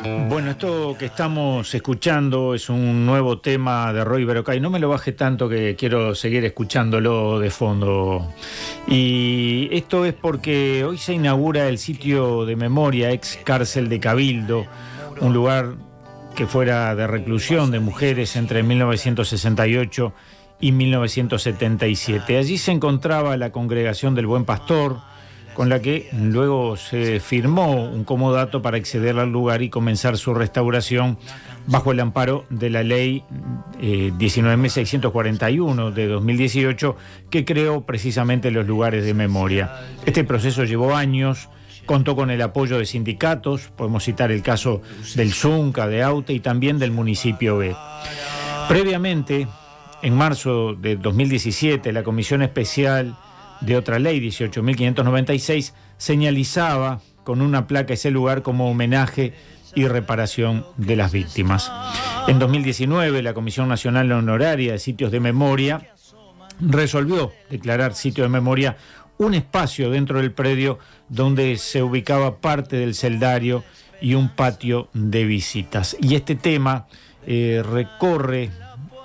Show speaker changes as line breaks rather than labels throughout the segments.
Bueno, esto que estamos escuchando es un nuevo tema de Roy Verocay. No me lo baje tanto que quiero seguir escuchándolo de fondo. Y esto es porque hoy se inaugura el sitio de memoria ex cárcel de Cabildo, un lugar que fuera de reclusión de mujeres entre 1968 y 1977. Allí se encontraba la Congregación del Buen Pastor, con la que luego se firmó un comodato para acceder al lugar y comenzar su restauración bajo el amparo de la ley 19.641 de 2018, que creó precisamente los lugares de memoria. Este proceso llevó años, contó con el apoyo de sindicatos, podemos citar el caso del Zunca, de Aute y también del municipio B. Previamente, en marzo de 2017, la Comisión Especial de otra ley, 18.596, señalizaba con una placa ese lugar como homenaje y reparación de las víctimas. En 2019, la Comisión Nacional Honoraria de Sitios de Memoria resolvió declarar sitio de memoria un espacio dentro del predio donde se ubicaba parte del celdario y un patio de visitas. Y este tema recorre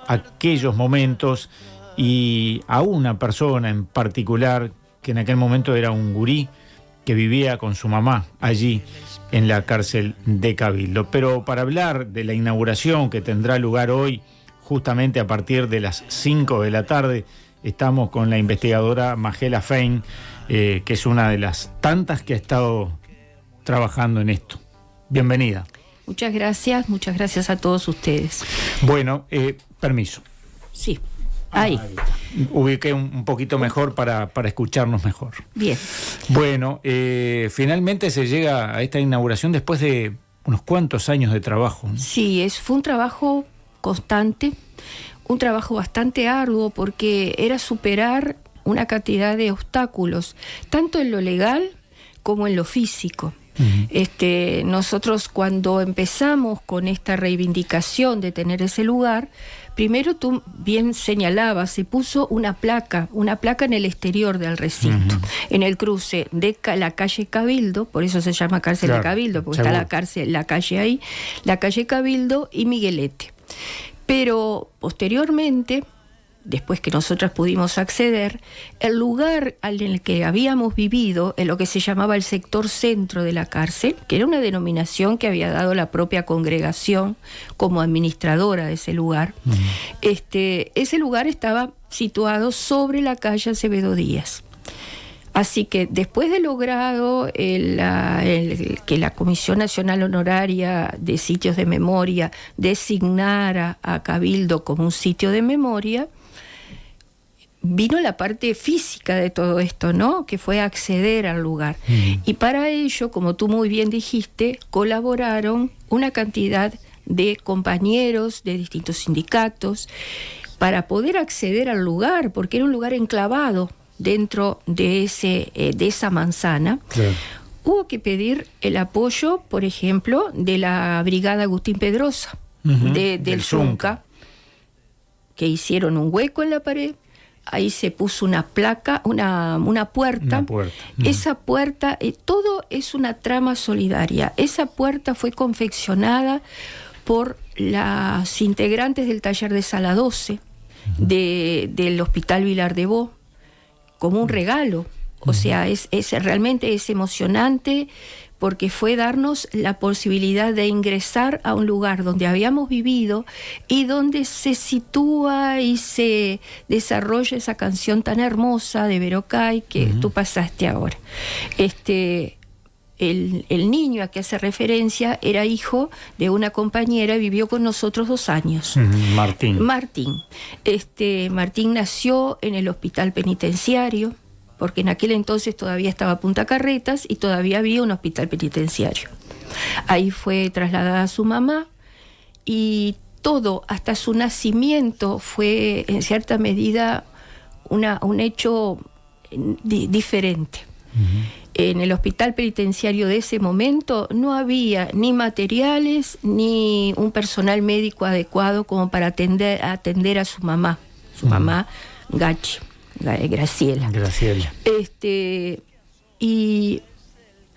aquellos momentos y a una persona en particular, que en aquel momento era un gurí que vivía con su mamá allí en la cárcel de Cabildo. Pero para hablar de la inauguración que tendrá lugar hoy, justamente a partir de las 5 de la tarde, estamos con la investigadora Magela Fein, que es una de las tantas que ha estado trabajando en esto. Bienvenida.
Muchas gracias a todos ustedes.
Bueno, permiso.
Sí. Ahí.
Ubiqué un poquito mejor para escucharnos mejor.
Bien.
Bueno, finalmente se llega a esta inauguración después de unos cuantos años de trabajo, ¿no?
Sí, fue un trabajo constante, un trabajo bastante arduo, porque era superar una cantidad de obstáculos, tanto en lo legal como en lo físico. Uh-huh. Nosotros, cuando empezamos con esta reivindicación de tener ese lugar, primero, tú bien señalabas, se puso una placa en el exterior del recinto, uh-huh, en el cruce de la calle Cabildo, por eso se llama cárcel, claro, de Cabildo, porque seguro está la calle ahí, la calle Cabildo y Miguelete. Pero posteriormente, después que nosotras pudimos acceder, el lugar en el que habíamos vivido, en lo que se llamaba el sector centro de la cárcel, que era una denominación que había dado la propia congregación como administradora de ese lugar, uh-huh, ese lugar estaba situado sobre la calle Acevedo Díaz. Así que después de logrado que la Comisión Nacional Honoraria de Sitios de Memoria designara a Cabildo como un sitio de memoria, vino la parte física de todo esto, ¿no? Que fue acceder al lugar. Mm. Y para ello, como tú muy bien dijiste, colaboraron una cantidad de compañeros de distintos sindicatos para poder acceder al lugar, porque era un lugar enclavado dentro de esa manzana. Claro. Hubo que pedir el apoyo, por ejemplo, de la Brigada Agustín Pedrosa, uh-huh, del Zunca, que hicieron un hueco en la pared. Ahí se puso una placa, una puerta. Uh-huh. Esa puerta, todo es una trama solidaria. Esa puerta fue confeccionada por las integrantes del taller de Sala 12, uh-huh, del Hospital Vilar de Bo, como un regalo. O sea, realmente es emocionante, porque fue darnos la posibilidad de ingresar a un lugar donde habíamos vivido y donde se sitúa y se desarrolla esa canción tan hermosa de Verocay que, uh-huh, tú pasaste ahora. El niño a que hace referencia era hijo de una compañera y vivió con nosotros 2 años.
Uh-huh.
Martín. Martín nació en el hospital penitenciario, porque en aquel entonces todavía estaba Punta Carretas y todavía había un hospital penitenciario. Ahí fue trasladada su mamá y todo, hasta su nacimiento, fue en cierta medida un hecho diferente. Uh-huh. En el hospital penitenciario de ese momento no había ni materiales ni un personal médico adecuado como para atender a su mamá, uh-huh, mamá Gachi. Graciela.
Y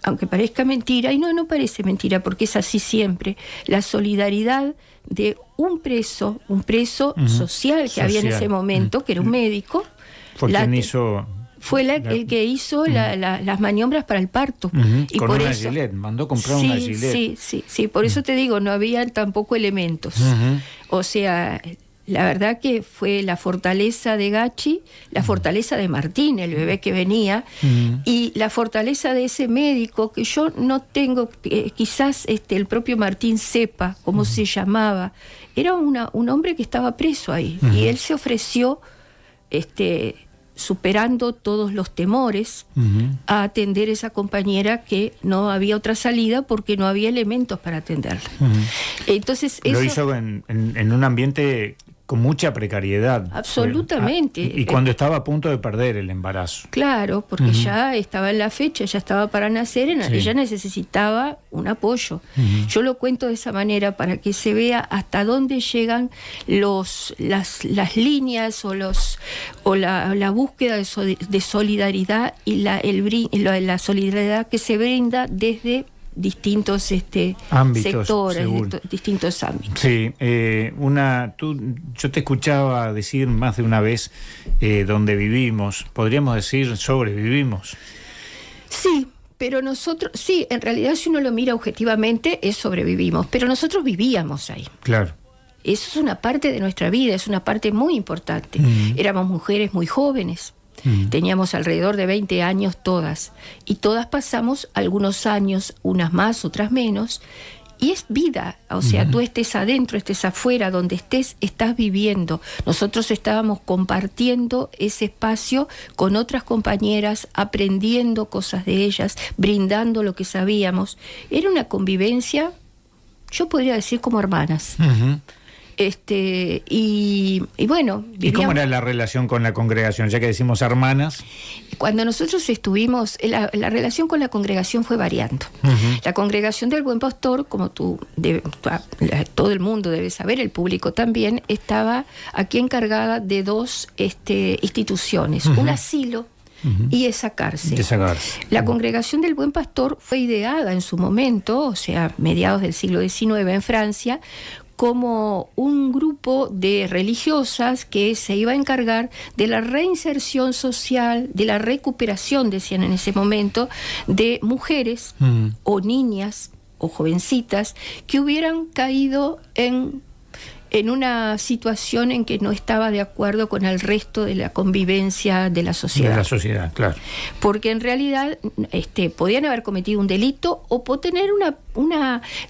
aunque parezca mentira, y no parece mentira porque es así siempre, la solidaridad de un preso social que había en ese momento, que era un médico.
Fue quien hizo...
Fue el que hizo las maniobras para el parto.
Y con por una eso, Gillette, mandó comprar una Gillette.
Sí, por eso te digo, no había tampoco elementos. O sea, la verdad que fue la fortaleza de Gachi, la fortaleza de Martín, el bebé que venía, y la fortaleza de ese médico que yo no tengo, quizás el propio Martín sepa cómo se llamaba. Era un hombre que estaba preso ahí, y él se ofreció, superando todos los temores, a atender a esa compañera que no había otra salida porque no había elementos para atenderla. Entonces
lo hizo en un ambiente con mucha precariedad.
Absolutamente.
Y cuando estaba a punto de perder el embarazo.
Claro, porque ya estaba en la fecha, ya estaba para nacer, ella necesitaba un apoyo. Yo lo cuento de esa manera para que se vea hasta dónde llegan las líneas o la búsqueda de solidaridad y la solidaridad que se brinda desde distintos ámbitos, sectores, distintos ámbitos.
Sí, yo te escuchaba decir más de una vez donde vivimos, podríamos decir sobrevivimos.
Sí, pero nosotros, sí, en realidad si uno lo mira objetivamente es sobrevivimos, pero nosotros vivíamos ahí.
Claro.
Eso es una parte de nuestra vida, es una parte muy importante. Éramos mujeres muy jóvenes. Teníamos alrededor de 20 años todas, y todas pasamos algunos años, unas más, otras menos, y es vida, o sea, tú estés adentro, estés afuera, donde estés, estás viviendo. Nosotros estábamos compartiendo ese espacio con otras compañeras, aprendiendo cosas de ellas, brindando lo que sabíamos. Era una convivencia, yo podría decir como hermanas. Y bueno,
¿y cómo era la relación con la congregación? Ya que decimos hermanas.
Cuando nosotros estuvimos, la relación con la congregación fue variando. La congregación del Buen Pastor, como todo el mundo debe saber, el público también, estaba aquí encargada de dos instituciones, un asilo y esa cárcel. La congregación del Buen Pastor fue ideada en su momento, o sea, mediados del siglo XIX en Francia, como un grupo de religiosas que se iba a encargar de la reinserción social, de la recuperación, decían en ese momento, de mujeres o niñas o jovencitas que hubieran caído en una situación en que no estaba de acuerdo con el resto de la convivencia de la sociedad.
De la sociedad, claro.
Porque en realidad podían haber cometido un delito o tener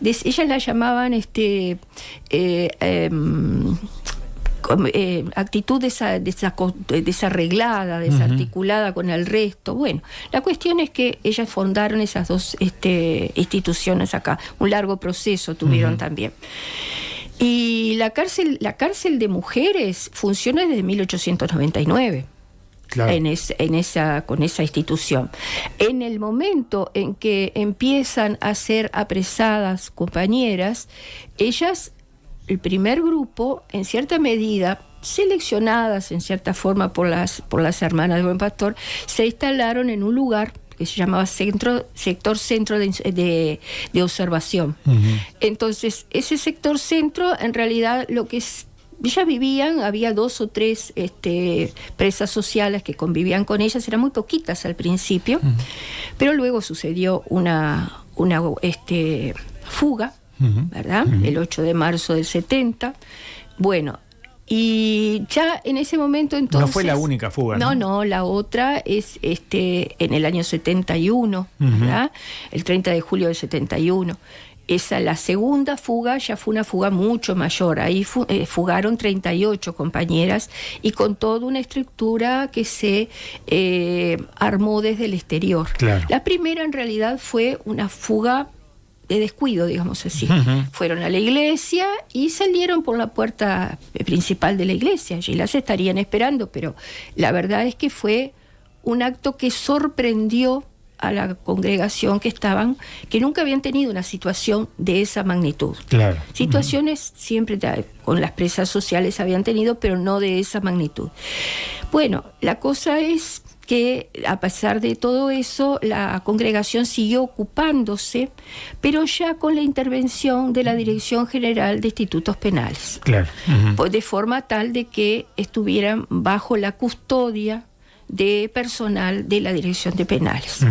ellas la llamaban actitud desarreglada, desarticulada con el resto. Bueno, la cuestión es que ellas fundaron esas dos instituciones acá. Un largo proceso tuvieron también. Y la cárcel de mujeres funciona desde 1899. Claro. Con esa institución. En el momento en que empiezan a ser apresadas compañeras, ellas, el primer grupo, en cierta medida, seleccionadas en cierta forma por las hermanas del Buen Pastor, se instalaron en un lugar que se llamaba sector centro de observación. Entonces, ese sector centro, en realidad, ellas vivían, había 2 o 3 presas sociales que convivían con ellas, eran muy poquitas al principio, pero luego sucedió una fuga, ¿verdad? El 8 de marzo del 70. Bueno, y ya en ese momento entonces...
No fue la única fuga, ¿no?
No, la otra es en el año 71, ¿verdad? El 30 de julio del 71. La segunda fuga ya fue una fuga mucho mayor. Ahí fugaron 38 compañeras y con toda una estructura que se armó desde el exterior. Claro. La primera en realidad fue una fuga de descuido, digamos así. Fueron a la iglesia y salieron por la puerta principal de la iglesia. Allí las estarían esperando, pero la verdad es que fue un acto que sorprendió a la congregación que nunca habían tenido una situación de esa magnitud. Claro. Situaciones siempre con las presas sociales habían tenido, pero no de esa magnitud. Bueno, la cosa es que a pesar de todo eso, la congregación siguió ocupándose, pero ya con la intervención de la Dirección General de Institutos Penales.
Claro.
Pues de forma tal de que estuvieran bajo la custodia de personal de la Dirección de Penales.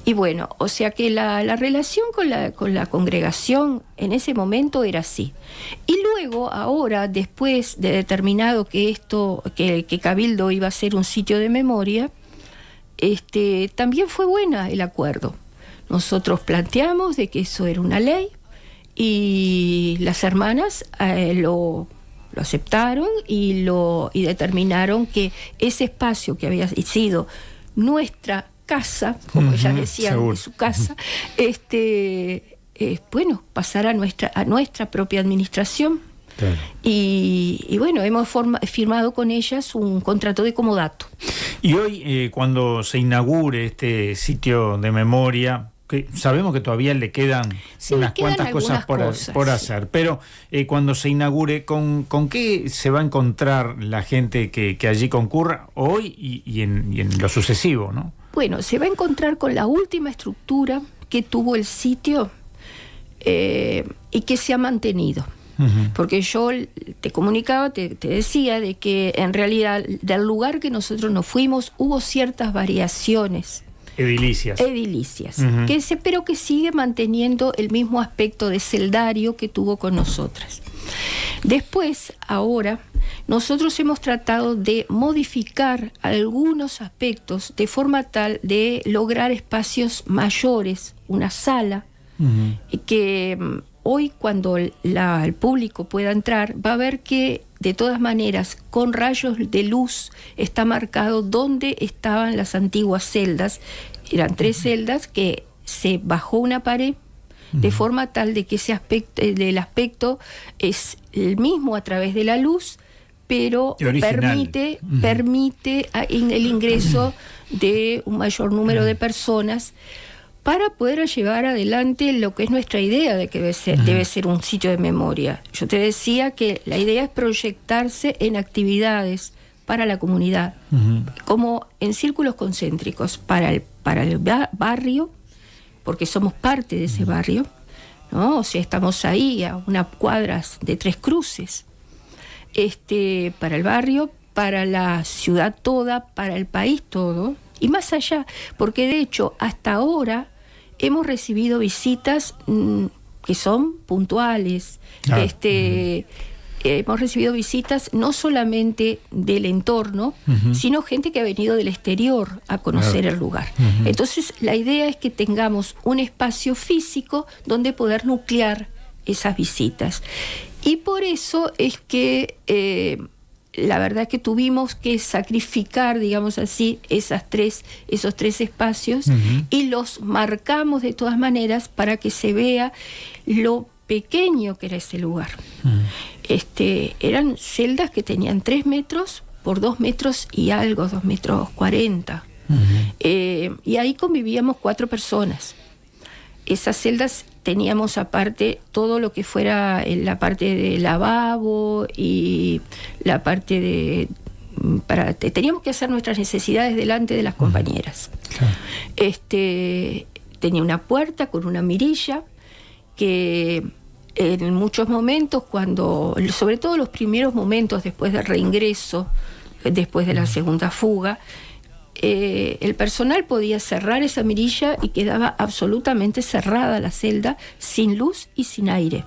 Y bueno, o sea que la relación con la congregación en ese momento era así. Y luego, ahora, después de determinado que Cabildo iba a ser un sitio de memoria, también fue buena el acuerdo. Nosotros planteamos de que eso era una ley y las hermanas lo aceptaron y determinaron que ese espacio que había sido nuestra casa, como ella decía, de su casa, bueno, pasar a nuestra propia administración.
Claro.
Y bueno, hemos firmado con ellas un contrato de comodato.
Y hoy, cuando se inaugure este sitio de memoria, que sabemos que todavía le quedan unas cuantas cosas por hacer, pero cuando se inaugure, ¿con qué se va a encontrar la gente que allí concurra hoy y en lo sucesivo, ¿no?
Bueno, se va a encontrar con la última estructura que tuvo el sitio y que se ha mantenido. Porque yo te comunicaba, te decía de que en realidad del lugar que nosotros nos fuimos hubo ciertas variaciones edilicias, pero que sigue manteniendo el mismo aspecto de celdario que tuvo con nosotras. Después, ahora, nosotros hemos tratado de modificar algunos aspectos de forma tal de lograr espacios mayores, una sala, que hoy, cuando el público pueda entrar, va a ver que de todas maneras, con rayos de luz, está marcado dónde estaban las antiguas celdas. Eran 3 celdas que se bajó una pared de forma tal de que ese aspecto, el aspecto es el mismo a través de la luz, pero permite el ingreso de un mayor número de personas, para poder llevar adelante lo que es nuestra idea de que debe ser un sitio de memoria. Yo te decía que la idea es proyectarse en actividades para la comunidad, como en círculos concéntricos, para el barrio, porque somos parte de ese barrio, ¿no? O sea, estamos ahí a unas cuadras de 3 Cruces, para el barrio, para la ciudad toda, para el país todo, y más allá, porque de hecho hasta ahora hemos recibido visitas que son puntuales. Hemos recibido visitas no solamente del entorno, sino gente que ha venido del exterior a conocer el lugar. Entonces, la idea es que tengamos un espacio físico donde poder nuclear esas visitas. Y por eso es que la verdad que tuvimos que sacrificar, digamos así, esos tres espacios, y los marcamos de todas maneras para que se vea lo pequeño que era ese lugar. Eran celdas que tenían 3 metros por 2 metros y algo, 2 metros 40. Y ahí convivíamos 4 personas. Esas celdas teníamos aparte todo lo que fuera la parte de lavabo y la parte de... teníamos que hacer nuestras necesidades delante de las compañeras. Tenía una puerta con una mirilla que en muchos momentos, sobre todo los primeros momentos después del reingreso, después de la segunda fuga, el personal podía cerrar esa mirilla y quedaba absolutamente cerrada la celda, sin luz y sin aire.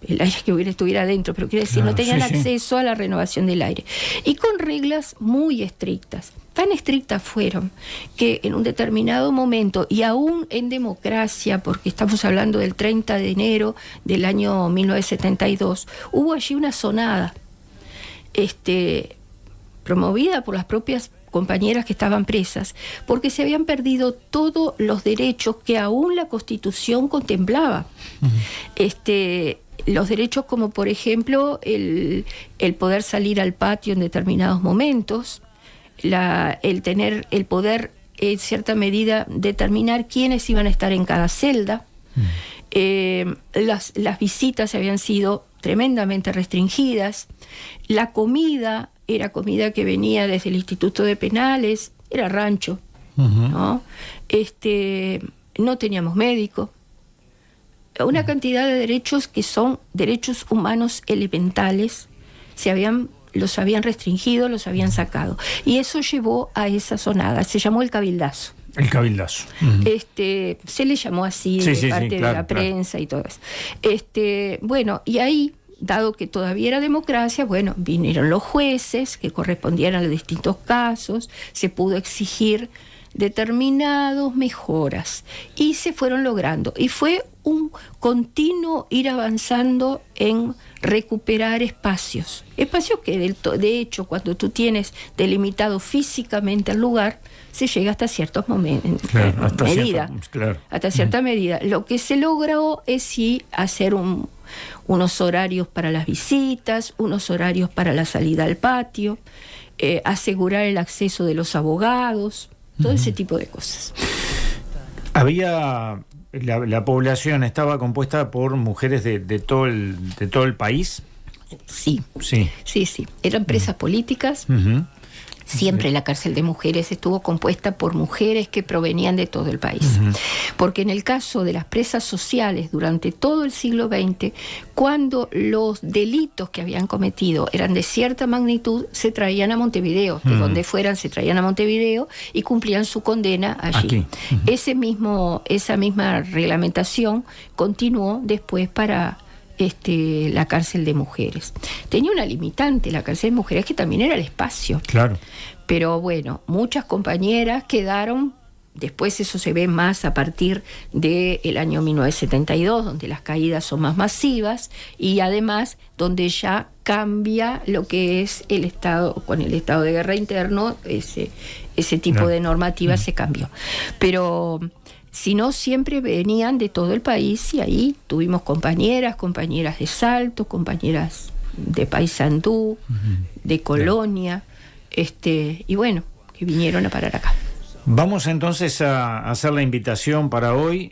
El aire que estuviera adentro, pero quiere decir, no tenían acceso a la renovación del aire. Y con reglas muy estrictas. Tan estrictas fueron que en un determinado momento, y aún en democracia, porque estamos hablando del 30 de enero del año 1972, hubo allí una zonada promovida por las propias compañeras que estaban presas, porque se habían perdido todos los derechos que aún la Constitución contemplaba. Los derechos como, por ejemplo, el poder salir al patio en determinados momentos, el poder, en cierta medida, determinar quiénes iban a estar en cada celda. Las visitas habían sido tremendamente restringidas. La comida era comida que venía desde el Instituto de Penales era rancho,
Ujú.
¿no? No teníamos médico. Una cantidad de derechos que son derechos humanos elementales los habían restringido, los habían sacado. Y eso llevó a esa sonada, se llamó el cabildazo.
El cabildazo. Ujú.
Se le llamó así
Sí,
de
sí,
parte
sí,
de
claro,
la
claro.
prensa y todo eso. Bueno, y ahí, dado que todavía era democracia, bueno, vinieron los jueces que correspondían a los distintos casos, se pudo exigir determinadas mejoras y se fueron logrando. Y fue un continuo ir avanzando en recuperar espacios que de hecho cuando tú tienes delimitado físicamente el lugar, se llega hasta ciertos momentos,
Claro, hasta
medida.
cierta, claro.
Hasta cierta medida. Lo que se logró es sí hacer unos horarios para las visitas, unos horarios para la salida al patio, asegurar el acceso de los abogados, todo ese tipo de cosas.
Había la población estaba compuesta por mujeres de todo el país.
Sí,
Sí.
sí. Eran presas políticas.
Ujú.
Siempre la cárcel de mujeres estuvo compuesta por mujeres que provenían de todo el país.
Ujú.
Porque en el caso de las presas sociales durante todo el siglo XX, cuando los delitos que habían cometido eran de cierta magnitud, se traían a Montevideo, de donde fueran se traían a Montevideo y cumplían su condena allí.
Aquí.
Esa misma reglamentación continuó después para la cárcel de mujeres. Tenía una limitante la cárcel de mujeres, que también era el espacio.
Claro.
Pero bueno, muchas compañeras quedaron, después eso se ve más a partir del año 1972, donde las caídas son más masivas y además donde ya cambia lo que es el Estado, con el estado de guerra interno, ese tipo de normativa se cambió. Pero si no, siempre venían de todo el país y ahí tuvimos compañeras de Salto, compañeras de Paysandú, de Colonia, y bueno, que vinieron a parar acá.
Vamos entonces a hacer la invitación para hoy,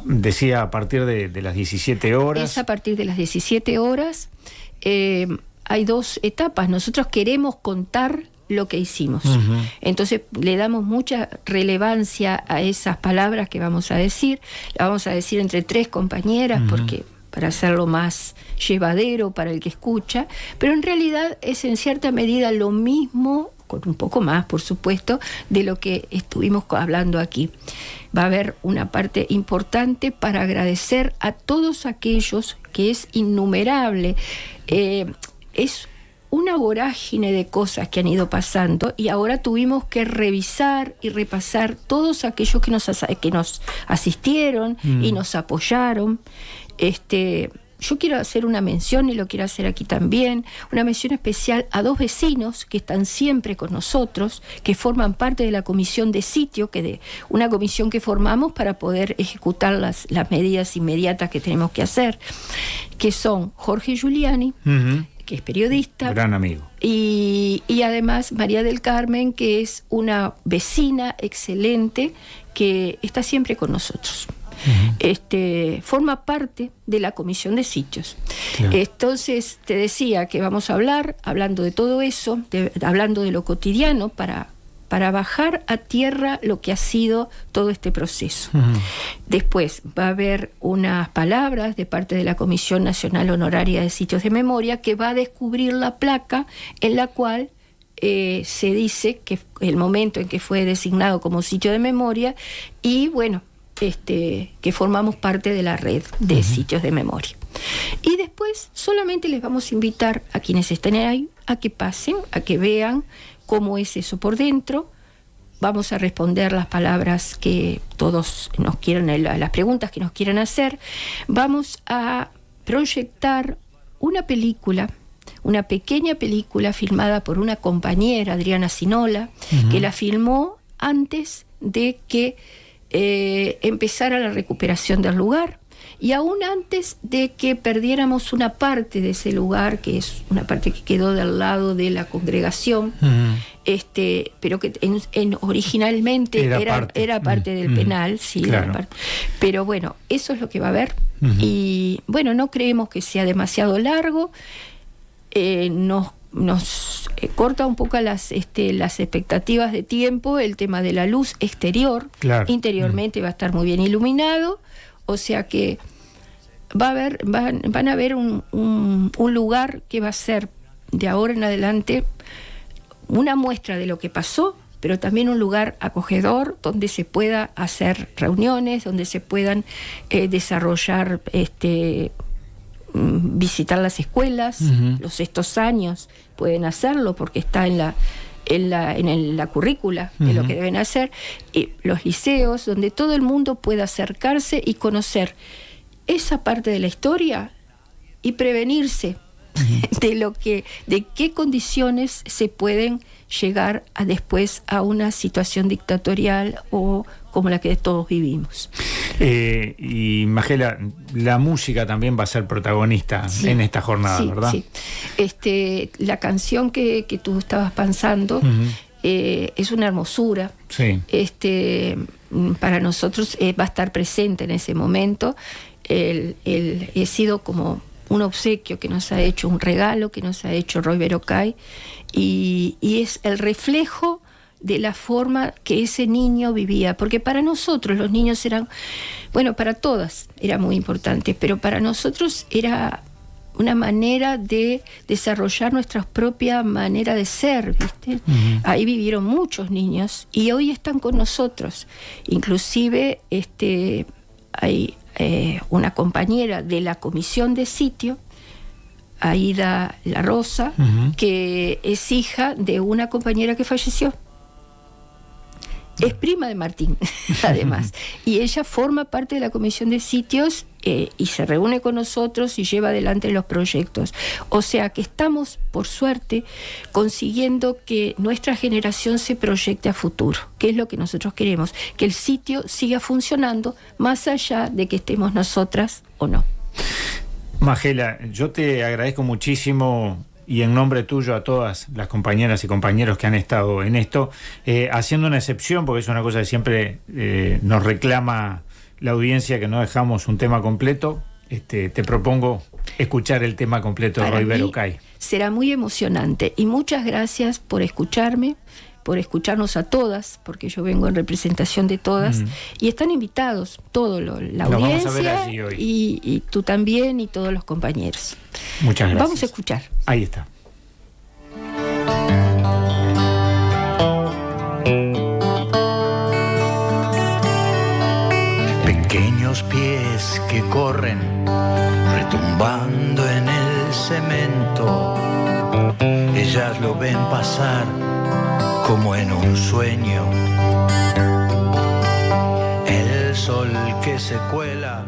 decía a partir de las 17 horas.
Es a partir de las 17 horas. Hay dos etapas. Nosotros queremos contar lo que hicimos.
Uh-huh.
Entonces le damos mucha relevancia a esas palabras que vamos a decir. La vamos a decir entre 3 compañeras, uh-huh, porque para hacerlo más llevadero para el que escucha, pero en realidad es en cierta medida lo mismo, con un poco más, por supuesto, de lo que estuvimos hablando aquí. Va a haber una parte importante para agradecer a todos aquellos, que es innumerable. Es una vorágine de cosas que han ido pasando y ahora tuvimos que revisar y repasar todos aquellos que nos asistieron y nos apoyaron. Yo quiero hacer una mención, y lo quiero hacer aquí también, una mención especial a 2 vecinos que están siempre con nosotros, que forman parte de la comisión de sitio, una comisión que formamos para poder ejecutar las medidas inmediatas que tenemos que hacer, que son Jorge Giuliani, uh-huh, que es periodista,
gran amigo,
y además María del Carmen, que es una vecina excelente que está siempre con nosotros. Uh-huh. Forma parte de la comisión de sitios. Claro. Entonces te decía que vamos a hablando de todo eso, hablando de lo cotidiano para bajar a tierra lo que ha sido todo este proceso. Uh-huh. Después va a haber unas palabras de parte de la Comisión Nacional Honoraria de Sitios de Memoria, que va a descubrir la placa en la cual se dice que el momento en que fue designado como sitio de memoria, y bueno, que formamos parte de la red de, uh-huh, sitios de memoria. Y después solamente les vamos a invitar a quienes estén ahí a que pasen, a que vean cómo es eso por dentro. Vamos a responder las palabras que todos nos quieran, las preguntas que nos quieran hacer. Vamos a proyectar una pequeña película filmada por una compañera, Adriana Sinola, uh-huh, que la filmó antes de que empezara la recuperación del lugar y aún antes de que perdiéramos una parte de ese lugar, que es una parte que quedó del lado de la congregación, uh-huh, pero que originalmente era parte del, uh-huh, penal, sí, claro, pero bueno, eso es lo que va a haber. Uh-huh. Y bueno, no creemos que sea demasiado largo. Nos nos corta un poco las expectativas de tiempo el tema de la luz exterior.
Claro.
Interiormente va a estar muy bien iluminado, o sea que van a haber un lugar que va a ser de ahora en adelante una muestra de lo que pasó, pero también un lugar acogedor donde se pueda hacer reuniones, donde se puedan desarrollar, visitar las escuelas. Estos años pueden hacerlo porque está en la currícula de lo que deben hacer, los liceos, donde todo el mundo pueda acercarse y conocer esa parte de la historia y prevenirse de qué condiciones se pueden llegar después a una situación dictatorial o como la que todos vivimos.
Y Magela, la música también va a ser protagonista en esta jornada, ¿verdad?
Sí. La canción que tú estabas pensando es una hermosura.
Sí.
Para nosotros va a estar presente en ese momento. He sido como un obsequio que nos ha hecho, un regalo que nos ha hecho Roy Verocay, y es el reflejo de la forma que ese niño vivía, porque para nosotros los niños eran, bueno, para todas era muy importante, pero para nosotros era una manera de desarrollar nuestra propia manera de ser, ¿viste? Ahí vivieron muchos niños y hoy están con nosotros. Inclusive hay una compañera de la comisión de sitio, Aida La Rosa, que es hija de una compañera que falleció. Es prima de Martín, además. Y ella forma parte de la comisión de sitios y se reúne con nosotros y lleva adelante los proyectos. O sea que estamos, por suerte, consiguiendo que nuestra generación se proyecte a futuro, que es lo que nosotros queremos, que el sitio siga funcionando más allá de que estemos nosotras o no.
Magela, yo te agradezco muchísimo y en nombre tuyo a todas las compañeras y compañeros que han estado en esto, haciendo una excepción, porque es una cosa que siempre nos reclama la audiencia, que no dejamos un tema completo. Te propongo escuchar el tema completo de Roy Verocay.
Será muy emocionante y muchas gracias por escucharme, por escucharnos a todas, porque yo vengo en representación de todas, y están invitados toda la audiencia,
vamos a ver allí hoy.
Y tú también y todos los compañeros.
Muchas gracias.
Vamos a escuchar.
Ahí está.
Pequeños pies que corren, retumbando en el cemento. Ellas lo ven pasar como en un sueño. El sol que se cuela